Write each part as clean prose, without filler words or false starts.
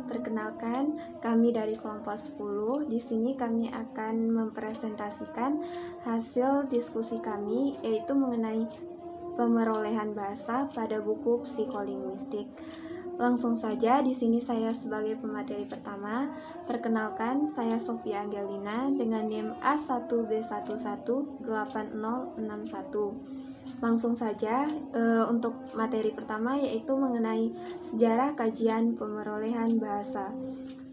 perkenalkan, kami dari kelompok 10. Di sini kami akan mempresentasikan hasil diskusi kami, yaitu mengenai pemerolehan bahasa pada buku psikolinguistik. Langsung saja, di sini saya sebagai pemateri pertama. Perkenalkan, saya Sofia Angelina dengan NIM A1B118061. Langsung saja untuk materi pertama, yaitu mengenai sejarah kajian pemerolehan bahasa.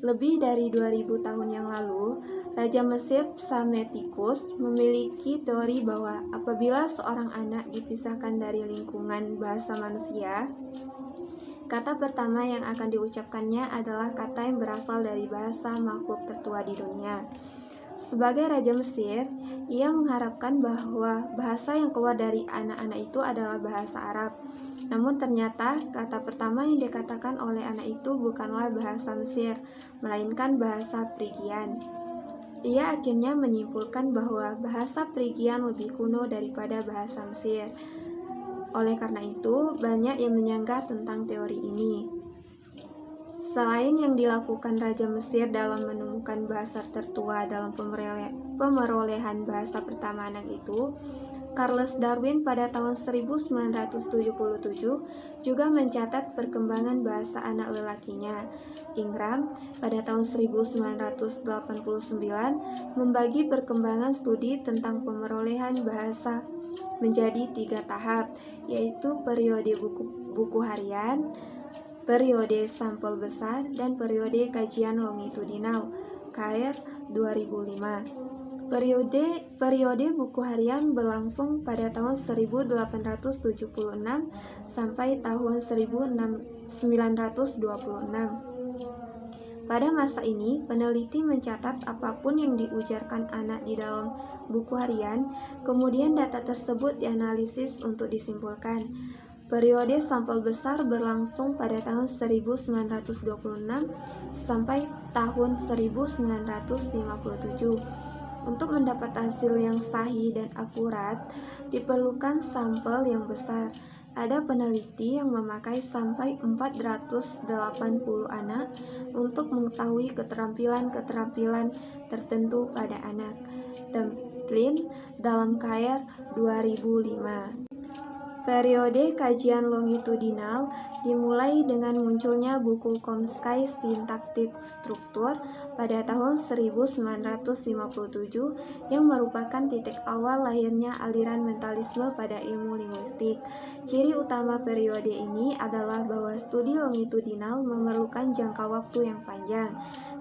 Lebih dari 2000 tahun yang lalu, Raja Mesir Psammetichus memiliki teori bahwa apabila seorang anak dipisahkan dari lingkungan bahasa manusia, kata pertama yang akan diucapkannya adalah kata yang berasal dari bahasa makhluk tertua di dunia. Sebagai Raja Mesir, ia mengharapkan bahwa bahasa yang keluar dari anak-anak itu adalah bahasa Arab. Namun ternyata kata pertama yang dikatakan oleh anak itu bukanlah bahasa Mesir, melainkan bahasa Frigian. Ia akhirnya menyimpulkan bahwa bahasa Frigian lebih kuno daripada bahasa Mesir. Oleh karena itu, banyak yang menyanggah tentang teori ini. Selain yang dilakukan Raja Mesir dalam menemukan bahasa tertua dalam pemerolehan bahasa pertama anak itu, Charles Darwin pada tahun 1977 juga mencatat perkembangan bahasa anak lelakinya. Ingram pada tahun 1989 membagi perkembangan studi tentang pemerolehan bahasa menjadi 3 tahap, yaitu periode buku harian, periode sampel besar, dan periode kajian longitudinal (KR 2005). Periode buku harian berlangsung pada tahun 1876 sampai tahun 1926. Pada masa ini, peneliti mencatat apapun yang diujarkan anak di dalam buku harian, kemudian data tersebut dianalisis untuk disimpulkan. Periode sampel besar berlangsung pada tahun 1926 sampai tahun 1957. Untuk mendapat hasil yang sahih dan akurat, diperlukan sampel yang besar. Ada peneliti yang memakai sampai 480 anak untuk mengetahui keterampilan-keterampilan tertentu pada anak. Templin dalam KR 2005. Periode kajian longitudinal dimulai dengan munculnya buku Chomsky Syntactic Structure pada tahun 1957 yang merupakan titik awal lahirnya aliran mentalisme pada ilmu linguistik. Ciri utama periode ini adalah bahwa studi longitudinal memerlukan jangka waktu yang panjang,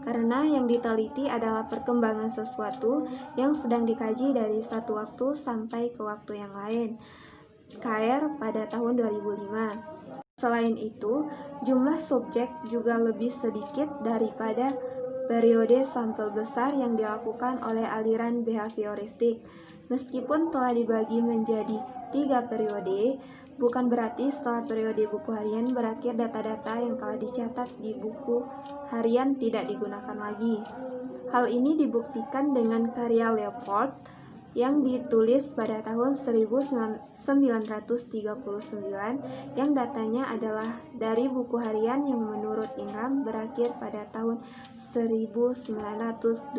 karena yang diteliti adalah perkembangan sesuatu yang sedang dikaji dari satu waktu sampai ke waktu yang lain. KR pada tahun 2005. Selain itu, jumlah subjek juga lebih sedikit daripada periode sampel besar yang dilakukan oleh aliran behavioristik. Meskipun telah dibagi menjadi 3 periode, bukan berarti setelah periode buku harian berakhir data-data yang telah dicatat di buku harian tidak digunakan lagi. Hal ini dibuktikan dengan karya Leopold yang ditulis pada tahun 1939 yang datanya adalah dari buku harian yang menurut Ingram berakhir pada tahun 1926.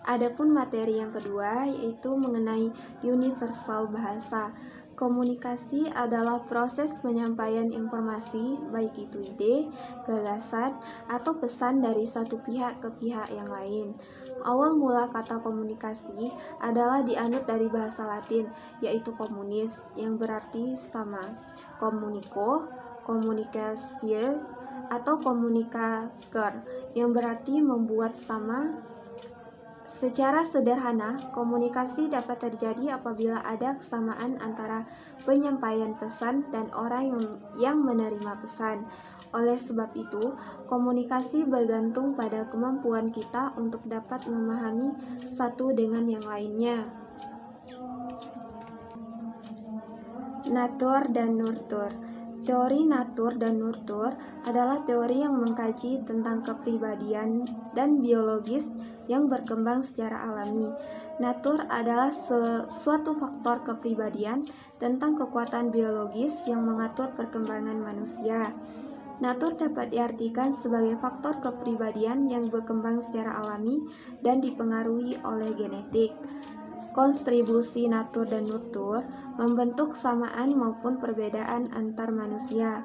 Adapun materi yang kedua, yaitu mengenai universal bahasa. Komunikasi adalah proses penyampaian informasi, baik itu ide, gagasan, atau pesan dari satu pihak ke pihak yang lain. Awal mula kata komunikasi adalah dianut dari bahasa Latin, yaitu komunis, yang berarti sama, komuniko, komunikasi, atau komunikaker, yang berarti membuat sama. Secara sederhana, komunikasi dapat terjadi apabila ada kesamaan antara penyampaian pesan dan orang yang menerima pesan. Oleh sebab itu, komunikasi bergantung pada kemampuan kita untuk dapat memahami satu dengan yang lainnya. Natur dan nurtur. Teori natur dan nurtur adalah teori yang mengkaji tentang kepribadian dan biologis yang berkembang secara alami. Natur adalah suatu faktor kepribadian tentang kekuatan biologis yang mengatur perkembangan manusia. Natur dapat diartikan sebagai faktor kepribadian yang berkembang secara alami dan dipengaruhi oleh genetik. Kontribusi natur dan nurtur membentuk kesamaan maupun perbedaan antar manusia.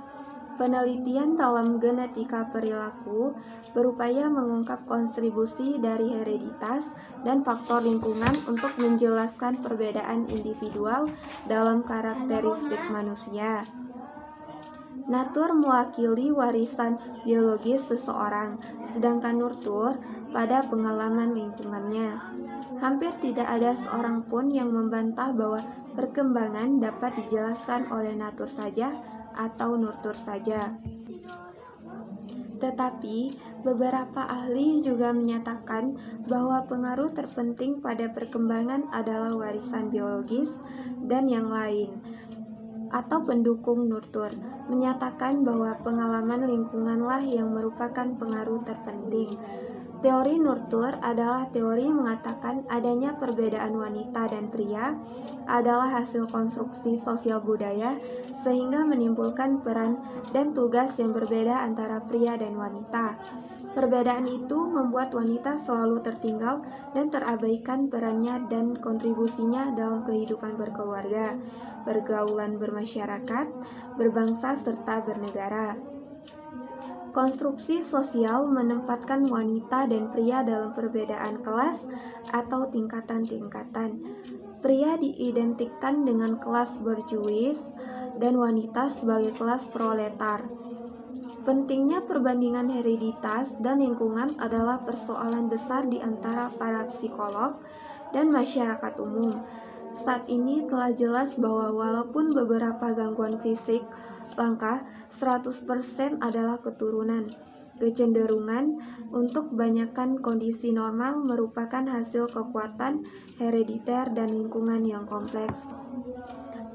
Penelitian dalam genetika perilaku berupaya mengungkap kontribusi dari hereditas dan faktor lingkungan untuk menjelaskan perbedaan individual dalam karakteristik manusia. Natur mewakili warisan biologis seseorang, sedangkan nurtur pada pengalaman lingkungannya. Hampir tidak ada seorang pun yang membantah bahwa perkembangan dapat dijelaskan oleh natur saja atau nurtur saja. Tetapi, beberapa ahli juga menyatakan bahwa pengaruh terpenting pada perkembangan adalah warisan biologis dan yang lain, atau pendukung nurtur, menyatakan bahwa pengalaman lingkunganlah yang merupakan pengaruh terpenting. Teori nurtur adalah teori mengatakan adanya perbedaan wanita dan pria adalah hasil konstruksi sosial budaya sehingga menimbulkan peran dan tugas yang berbeda antara pria dan wanita. Perbedaan itu membuat wanita selalu tertinggal dan terabaikan perannya dan kontribusinya dalam kehidupan berkeluarga, pergaulan bermasyarakat, berbangsa, serta bernegara. Konstruksi sosial menempatkan wanita dan pria dalam perbedaan kelas atau tingkatan-tingkatan. Pria diidentikan dengan kelas borjuis dan wanita sebagai kelas proletar. Pentingnya perbandingan hereditas dan lingkungan adalah persoalan besar di antara para psikolog dan masyarakat umum. Saat ini telah jelas bahwa walaupun beberapa gangguan fisik langka, 100% adalah keturunan. Kecenderungan untuk kebanyakan kondisi normal merupakan hasil kekuatan herediter dan lingkungan yang kompleks.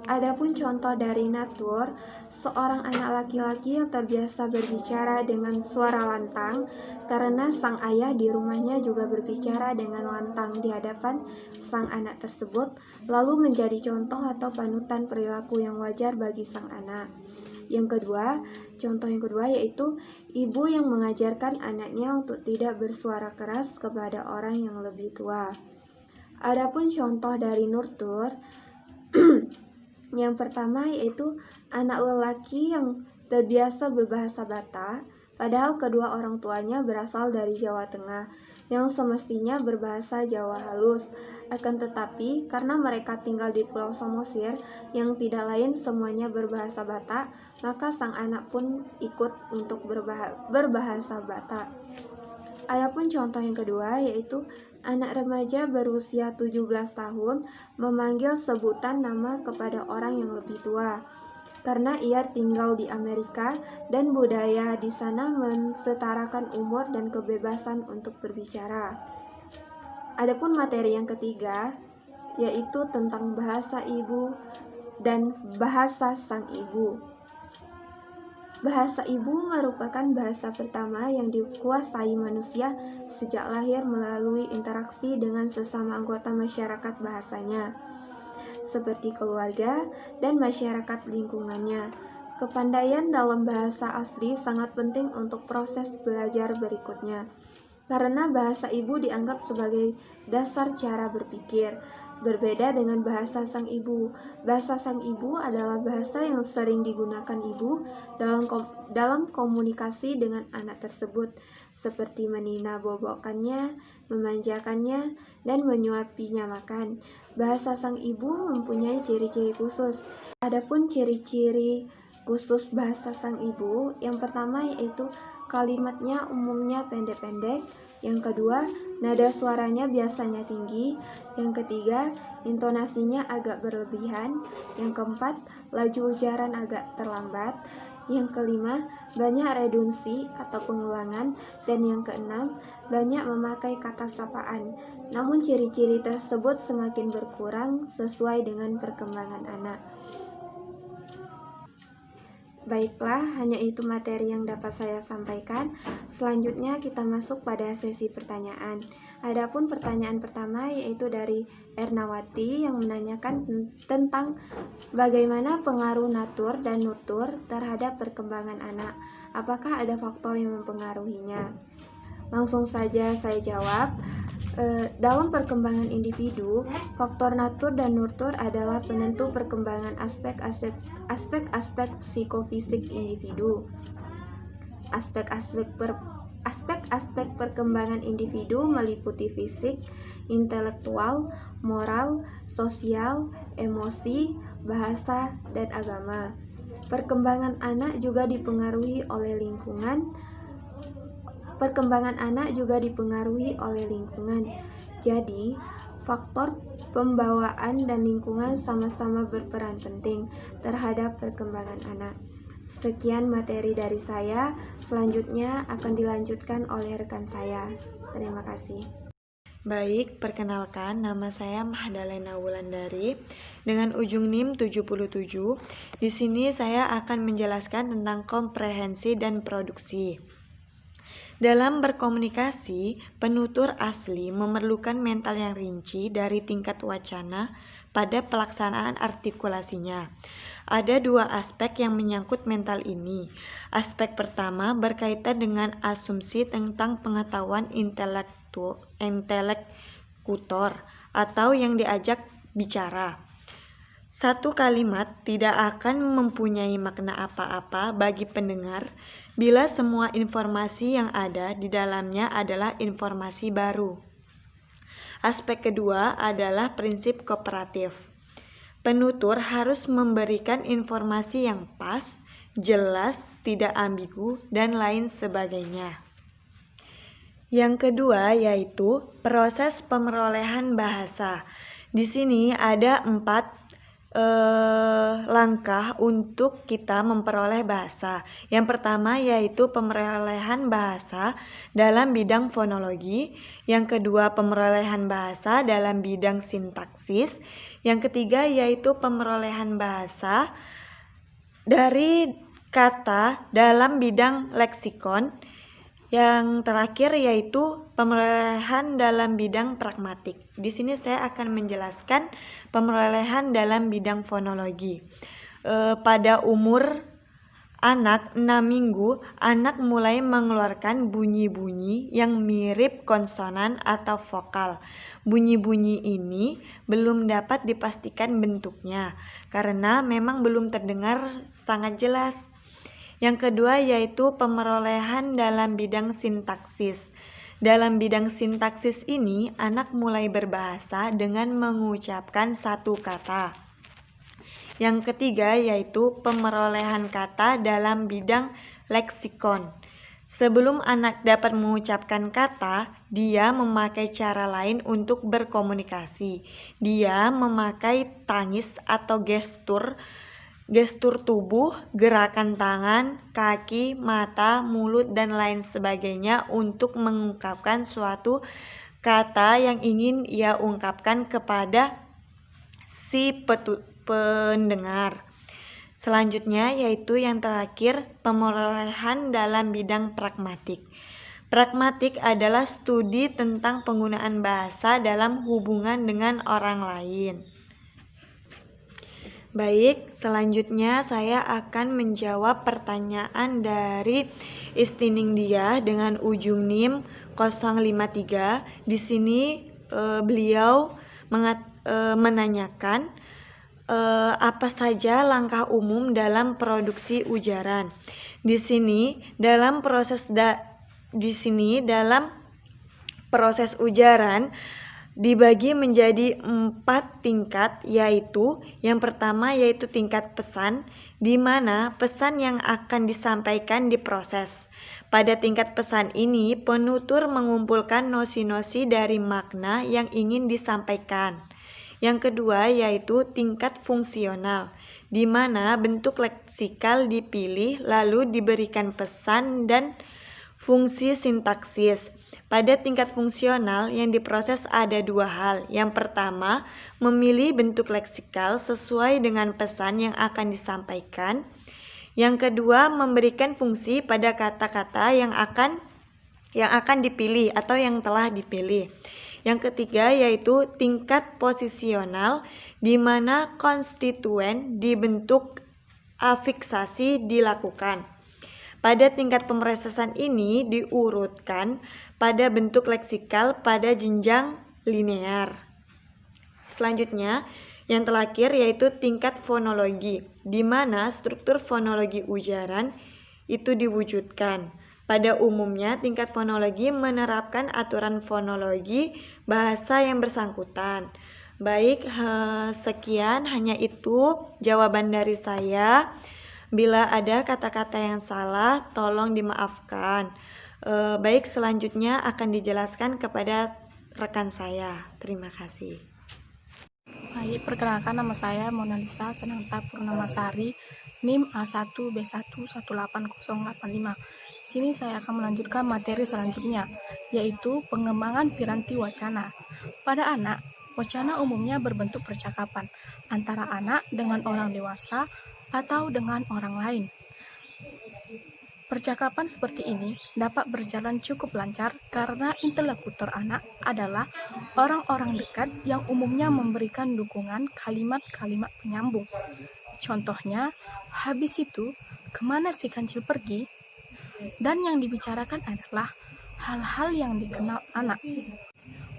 Adapun contoh dari natur, seorang anak laki-laki yang terbiasa berbicara dengan suara lantang karena sang ayah di rumahnya juga berbicara dengan lantang di hadapan sang anak tersebut, lalu menjadi contoh atau panutan perilaku yang wajar bagi sang anak. Contoh yang kedua yaitu ibu yang mengajarkan anaknya untuk tidak bersuara keras kepada orang yang lebih tua. Adapun contoh dari nurtur, yang pertama yaitu anak lelaki yang terbiasa berbahasa Batak, padahal kedua orang tuanya berasal dari Jawa Tengah, yang semestinya berbahasa Jawa halus. Akan tetapi, karena mereka tinggal di Pulau Samosir yang tidak lain semuanya berbahasa Batak, maka sang anak pun ikut untuk berbahasa Batak. Adapun contoh yang kedua yaitu anak remaja berusia 17 tahun memanggil sebutan nama kepada orang yang lebih tua karena ia tinggal di Amerika dan budaya di sana mensetarakan umur dan kebebasan untuk berbicara. Adapun materi yang ketiga yaitu tentang bahasa ibu dan bahasa sang ibu. Bahasa ibu merupakan bahasa pertama yang dikuasai manusia sejak lahir melalui interaksi dengan sesama anggota masyarakat bahasanya, seperti keluarga dan masyarakat lingkungannya. Kepandaian dalam bahasa asli sangat penting untuk proses belajar berikutnya, karena bahasa ibu dianggap sebagai dasar cara berpikir. Berbeda dengan bahasa sang ibu. Bahasa sang ibu adalah bahasa yang sering digunakan ibu dalam komunikasi dengan anak tersebut, seperti menina bobokannya, memanjakannya, dan menyuapinya makan. Bahasa sang ibu mempunyai ciri-ciri khusus. Adapun ciri-ciri khusus bahasa sang ibu, yang pertama yaitu kalimatnya umumnya pendek-pendek. Yang kedua, nada suaranya biasanya tinggi. Yang ketiga, intonasinya agak berlebihan. Yang keempat, laju ujaran agak terlambat. Yang kelima, banyak redundansi atau pengulangan. Dan yang keenam, banyak memakai kata sapaan. Namun ciri-ciri tersebut semakin berkurang sesuai dengan perkembangan anak. Baiklah, hanya itu materi yang dapat saya sampaikan. Selanjutnya kita masuk pada sesi pertanyaan. Adapun pertanyaan pertama yaitu dari Ernawati yang menanyakan tentang bagaimana pengaruh natur dan nurtur terhadap perkembangan anak. Apakah ada faktor yang mempengaruhinya? Langsung saja saya jawab. Dalam perkembangan individu, faktor natur dan nurtur adalah penentu perkembangan aspek-aspek psikofisik individu. Aspek-aspek perkembangan individu meliputi fisik, intelektual, moral, sosial, emosi, bahasa, dan agama. Perkembangan anak juga dipengaruhi oleh lingkungan. Jadi, faktor pembawaan dan lingkungan sama-sama berperan penting terhadap perkembangan anak. Sekian materi dari saya, selanjutnya akan dilanjutkan oleh rekan saya. Terima kasih. Baik, perkenalkan nama saya Mahdalena Wulandari dengan ujung NIM 77. Di sini saya akan menjelaskan tentang komprehensi dan produksi. Dalam berkomunikasi, penutur asli memerlukan mental yang rinci dari tingkat wacana pada pelaksanaan artikulasinya. Ada dua aspek yang menyangkut mental ini. Aspek pertama berkaitan dengan asumsi tentang pengetahuan intelekutor atau yang diajak bicara. Satu kalimat tidak akan mempunyai makna apa-apa bagi pendengar bila semua informasi yang ada di dalamnya adalah informasi baru. Aspek kedua adalah prinsip kooperatif. Penutur harus memberikan informasi yang pas, jelas, tidak ambigu, dan lain sebagainya. Yang kedua yaitu proses pemerolehan bahasa. Di sini ada 4 langkah untuk kita memperoleh bahasa. Yang pertama yaitu pemerolehan bahasa dalam bidang fonologi. Yang kedua pemerolehan bahasa dalam bidang sintaksis. Yang ketiga yaitu pemerolehan bahasa dari kata dalam bidang leksikon. Yang terakhir yaitu pemerolehan dalam bidang pragmatik. Di sini saya akan menjelaskan pemerolehan dalam bidang fonologi. Pada umur anak 6 minggu, anak mulai mengeluarkan bunyi-bunyi yang mirip konsonan atau vokal. Bunyi-bunyi ini belum dapat dipastikan bentuknya karena memang belum terdengar sangat jelas. Yang kedua yaitu pemerolehan dalam bidang sintaksis. Dalam bidang sintaksis ini, anak mulai berbahasa dengan mengucapkan satu kata. Yang ketiga yaitu pemerolehan kata dalam bidang leksikon. Sebelum anak dapat mengucapkan kata, dia memakai cara lain untuk berkomunikasi. Dia memakai tangis atau gestur tubuh, gerakan tangan, kaki, mata, mulut, dan lain sebagainya untuk mengungkapkan suatu kata yang ingin ia ungkapkan kepada si pendengar. Selanjutnya yaitu yang terakhir, pemerolehan dalam bidang pragmatik. Pragmatik adalah studi tentang penggunaan bahasa dalam hubungan dengan orang lain. Baik, selanjutnya saya akan menjawab pertanyaan dari Istiningdia dengan ujung NIM 053. Di sini beliau menanyakan apa saja langkah umum dalam produksi ujaran. Di sini dalam proses ujaran dibagi menjadi 4 tingkat, yaitu yang pertama yaitu tingkat pesan, di mana pesan yang akan disampaikan diproses. Pada tingkat pesan ini, penutur mengumpulkan nosi-nosi dari makna yang ingin disampaikan. Yang kedua yaitu tingkat fungsional, di mana bentuk leksikal dipilih lalu diberikan pesan dan fungsi sintaksis. Pada tingkat fungsional yang diproses ada 2 hal. Yang pertama, memilih bentuk leksikal sesuai dengan pesan yang akan disampaikan. Yang kedua, memberikan fungsi pada kata-kata yang akan dipilih atau yang telah dipilih. Yang ketiga yaitu tingkat posisional, di mana konstituen dibentuk afiksasi dilakukan. Pada tingkat pemrosesan ini diurutkan pada bentuk leksikal pada jenjang linear. Selanjutnya, yang terakhir yaitu tingkat fonologi, di mana struktur fonologi ujaran itu diwujudkan. Pada umumnya, tingkat fonologi menerapkan aturan fonologi bahasa yang bersangkutan. Baik, sekian hanya itu jawaban dari saya. Bila ada kata-kata yang salah, tolong dimaafkan. Baik, selanjutnya akan dijelaskan kepada rekan saya. Terima kasih. Baik, perkenalkan nama saya Mona Lisa Senanta Purnamasari, NIM A1B1180085. Sini saya akan melanjutkan materi selanjutnya, yaitu pengembangan piranti wacana. Pada anak, wacana umumnya berbentuk percakapan antara anak dengan orang dewasa atau dengan orang lain. Percakapan seperti ini dapat berjalan cukup lancar karena interlokutor anak adalah orang-orang dekat yang umumnya memberikan dukungan kalimat-kalimat penyambung. Contohnya, habis itu, kemana si kancil pergi? Dan yang dibicarakan adalah hal-hal yang dikenal anak.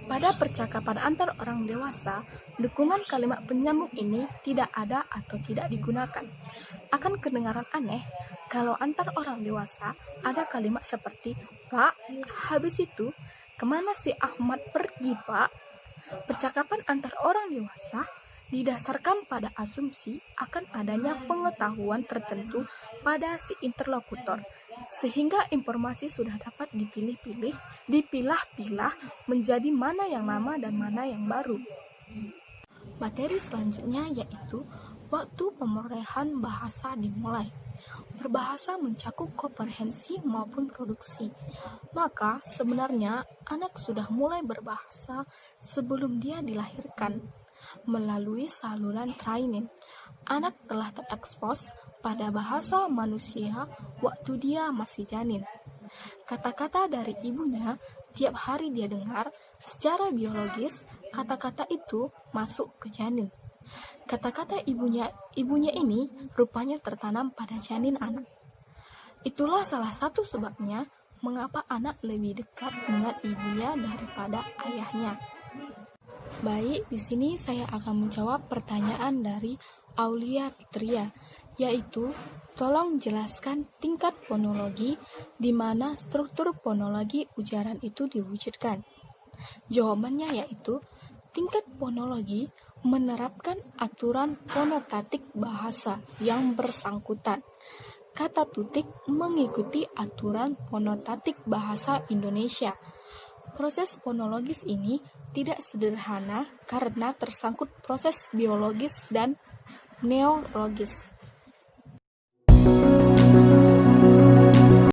Pada percakapan antar orang dewasa, dukungan kalimat penyambung ini tidak ada atau tidak digunakan. Akan kedengaran aneh kalau antar orang dewasa ada kalimat seperti, "Pak, habis itu, kemana si Ahmad pergi, Pak?" Percakapan antar orang dewasa didasarkan pada asumsi akan adanya pengetahuan tertentu pada si interlokutor, sehingga informasi sudah dapat dipilah-pilah menjadi mana yang lama dan mana yang baru. Materi selanjutnya yaitu waktu pemerolehan bahasa dimulai. Berbahasa mencakup komprehensi maupun produksi. Maka sebenarnya anak sudah mulai berbahasa sebelum dia dilahirkan. Melalui saluran training, anak telah terekspos pada bahasa manusia waktu dia masih janin. Kata-kata dari ibunya tiap hari dia dengar, secara biologis kata-kata itu masuk ke janin. Kata-kata ibunya ini rupanya tertanam pada janin anak. Itulah salah satu sebabnya mengapa anak lebih dekat dengan ibunya daripada ayahnya. Baik, di sini saya akan menjawab pertanyaan dari Aulia Fitria, yaitu tolong jelaskan tingkat fonologi di mana struktur fonologi ujaran itu diwujudkan. Jawabannya yaitu tingkat fonologi menerapkan aturan fonotatik bahasa yang bersangkutan. Kata tutik mengikuti aturan fonotatik bahasa Indonesia. Proses fonologis ini tidak sederhana karena tersangkut proses biologis dan neurologis.